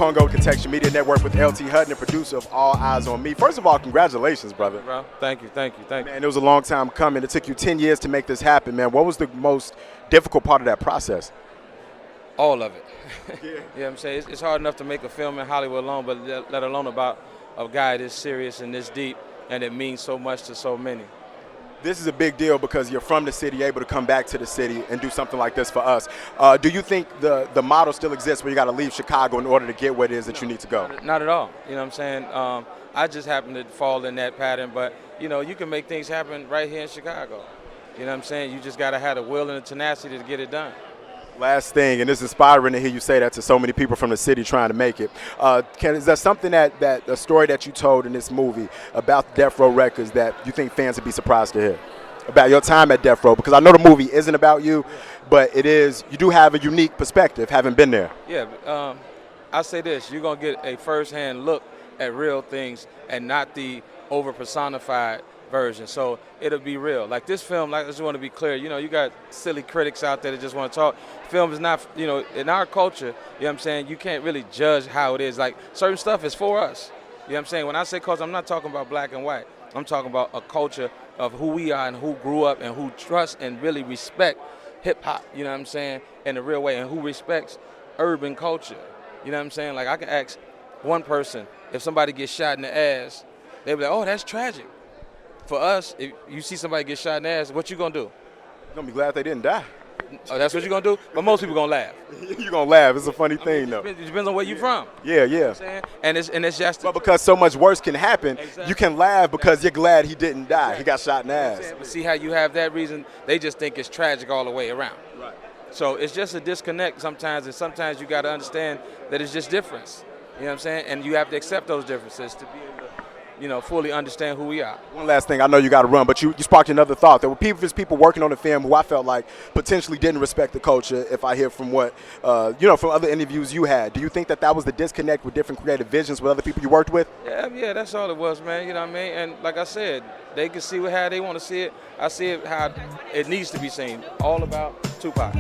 Pongo, Contextual Media Network with L.T Hutton, the producer of All Eyes on Me. First of all, congratulations, brother. Bro, thank you. Man, it was a long time coming. It took you 10 years to make this happen, man. What was the most difficult part of that process? All of it. Yeah. You know what I'm saying? It's hard enough to make a film in Hollywood alone, but let alone about a guy this serious and this deep, and it means so much to so many. This is a big deal because you're from the city, able to come back to the city and do something like this for us. Do you think the model still exists where you got to leave Chicago in order to get where it is that you need to go? Not at all. You know what I'm saying? I just happen to fall in that pattern, but, you know, you can make things happen right here in Chicago. You know what I'm saying? You just got to have the will and the tenacity to get it done. Last thing, and it's inspiring to hear you say that to so many people from the city trying to make it. Is there something that a story that you told in this movie about Death Row Records that you think fans would be surprised to hear about your time at Death Row? Because I know the movie isn't about you, but it is. You do have a unique perspective, having been there. Yeah, I say this: you're gonna get a first-hand look at real things and not the over-personified version. So it'll be real. Like this film, like I just want to be clear, you know, you got silly critics out there that just want to talk. Film is not, you know, in our culture, you know what I'm saying, you can't really judge how it is. Like certain stuff is for us. You know what I'm saying? When I say culture, I'm not talking about black and white. I'm talking about a culture of who we are and who grew up and who trust and really respect hip hop, you know what I'm saying, in a real way, and who respects urban culture. You know what I'm saying? Like I can ask one person, if somebody gets shot in the ass, they'll be like, oh, that's tragic. For us, if you see somebody get shot in the ass, what you gonna do? You're going to be glad they didn't die. Oh, that's what you're gonna do? But most people gonna laugh. You're going to laugh. It's a funny thing, though. It depends on where you're from. Yeah. You know what I'm saying? And it's just But because so much worse can happen, Exactly. you can laugh because you're glad he didn't die. He got shot in the ass. But see how you have that reason? They just think it's tragic all the way around. Right. So it's just a disconnect sometimes, and sometimes you got to understand that it's just difference. You know what I'm saying? And you have to accept those differences to be able to, you know, fully understand who we are. One last thing, I know you got to run, but you sparked another thought. There were people working on the film who I felt like potentially didn't respect the culture. If I hear from what, from other interviews you had, do you think that was the disconnect with different creative visions with other people you worked with? Yeah, that's all it was, man. You know what I mean? And like I said, they can see how they want to see it. I see it how it needs to be seen. All about Tupac.